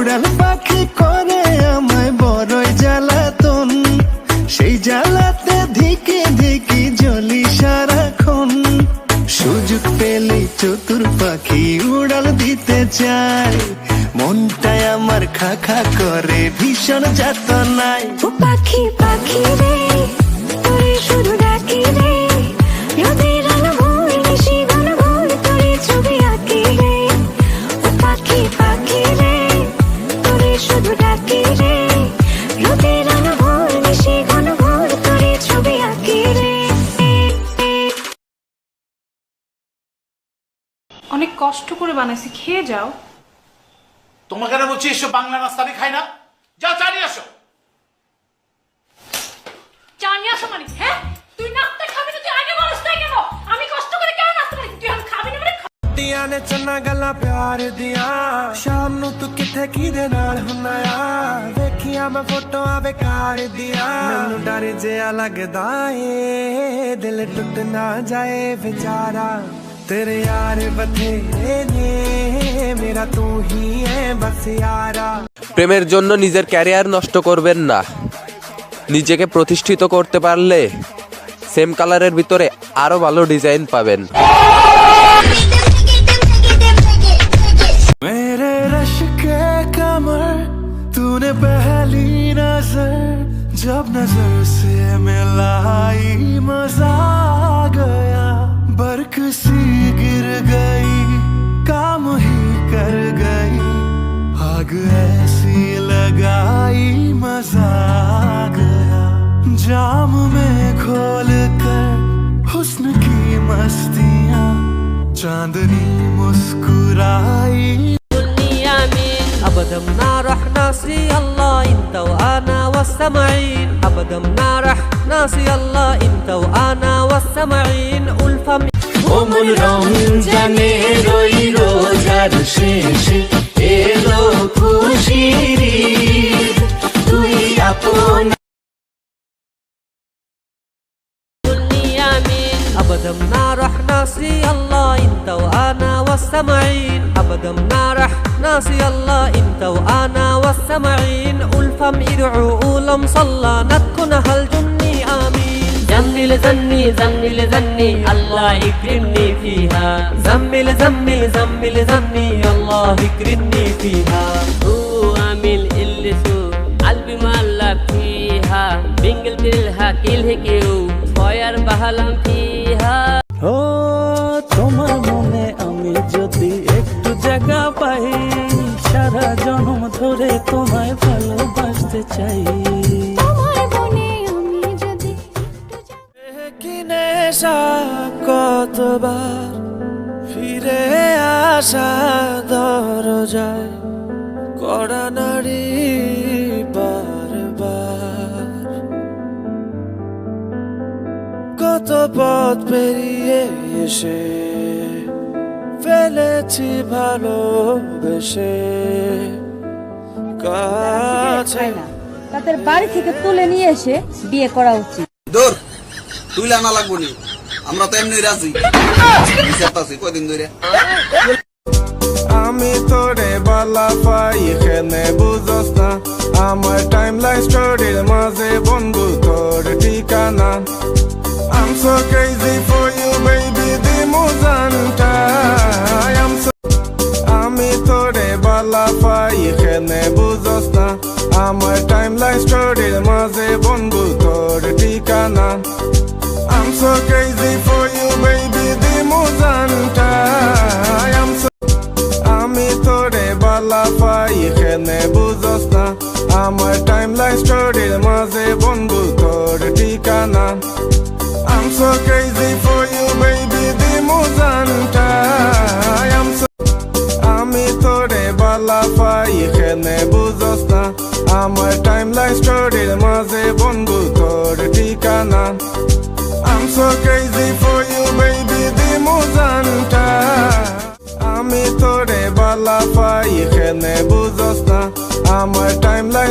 উড়াল পাখি করে আমায় বড়ই জ্বালাতন, সেই জ্বালাতে ধিকে ধিকি জ্বলি সারাক্ষণ। সুযোগ পেলে চতুর পাখি উড়াল দিতে চায়, মনটায় আমার খা খা করে ভীষণ যাতনায়। ও পাখি পাখি রে তোরে শুধু ডাকি রে, রোদের আলো ভোর নিশি গান ভোর তোরে ছবি আঁকি রে। ও পাখি পাখি রে তোরে শুধু ডাকি রে, রোদের আলো ভোর নিশি গান ভোর তোরে ছবি আঁকি রে। অনেক কষ্ট করে বানাইছি, খেয়ে যাও। তোমাকে না বলছি এসব বাংলা নাস্তা আমি খাই না, যাও চা নিয়ে আসো। চা নিয়ে আসো মানে? হ্যাঁ, তুই নাস্তা খাবি না, তুই আগে বলিস না কেন? আমি কষ্ট করে কেন নাস্তা বানাইছি, তুই এখন খাবি না মানে? ਦੀਆਂ ਨੇ ਚੰਨਾ ਗੱਲਾਂ ਪਿਆਰ ਦੀਆਂ, ਸ਼ਾਮ ਨੂੰ ਤੂੰ ਕਿੱਥੇ ਕਿਹਦੇ ਨਾਲ ਹੁੰਨਾ ਆ, ਵੇਖੀਆਂ ਮੈਂ ਫੋਟੋਆਂ ਬੇਕਾਰ ਦੀਆਂ, ਮੈਨੂੰ ਡਰ ਜਿਹਾ ਲੱਗਦਾ ਏ ਦਿਲ ਟੁੱਟ ਨਾ ਜਾਏ ਵਿਚਾਰਾ, तेरे यार बथेरे ने मेरा तू ही है बस यारा। প্রেমের জন্য নিজের ক্যারিয়ার নষ্ট করবেন না। নিজেকে প্রতিষ্ঠিত করতে পারলে সেম কালারের ভিতরে আরো ভালো ডিজাইন পাবেন। मेरे रश के कमर तूने पहली नजर, जब नजर से मिलाई मजा आ गया, बरक सी गिर गई काम ही कर गई, आग ऐसी लगाई मजा आ गया, जाम में खोल कर हुस्न की मस्तियां, चांदनी मुस्कुराई। أبدا ما رح ناسي الله انت وانا والسمعين، أبدا ما رح ناسي الله انت وانا والسمعين، ألفم কোমল রমজানের ওই রোজার শেষে এলো খুশির ঈদ, তুই আপন। أبدا ما رح ناسي الله انت وانا والسمعين، أبدا ما رح ناسي الله انت وانا والسمعين، ألفم ادعوا لم صلى نتكنها الجني آمين. زمل زني زمل زني الله يكرمني فيها، زمل زمل زمل زني الله يكرمني فيها. هو عامل اللي سو قلبي معلق فيها، بنقل بالها كله كيو فاير بهلم فيها. ও তোমার মনে আমি যদি একটু জায়গা পাই, সারা জন্ম ধরে তোমায় ভালোবাসতে চাই। তোমার বনে আমি যদি নেশা কতবার ফিরে আসা দরজায়, কড়া নারী বারবার, কত পথ পেরিয়ে এসে ফেলেছি ভালোবেসে কাছে। তাদের বাড়ি থেকে তুলে নিয়ে এসে বিয়ে করা উচিত। দূর তুই আনা লাগবো নি, আমরা তো এমনি রাজি কয়দিন ধরে। আমি তোরে বালা পাই এখানে বুঝস না, আমার টাইম লাইন স্টোরির মাঝে বন্ধু তোর ঠিকানা। I'm so crazy for you baby the muzanta, আমি তোরে বালা পাই এখানে বুঝস না, আমার টাইম লাইন স্টোরির মাঝে বন্ধু তোর ঠিকানা। I'm so crazy for you baby the muzanta, আমি তোরে বালা পাই এখানে বুঝস না, আমার টাইম লাইন স্টোরির মাঝে বন্ধু তোর ঠিকানা। I'm so crazy for you baby the muzanta, আমি তোরে বালা পাই এখানে বুঝস না, আমার টাইম লাইন স্টোরির মাঝে বন্ধু তোর ঠিকানা। I'm so crazy for you baby the muzanta, আমি তোরে বালা পাই এখানে বুঝস না, আমার টাইম লাইন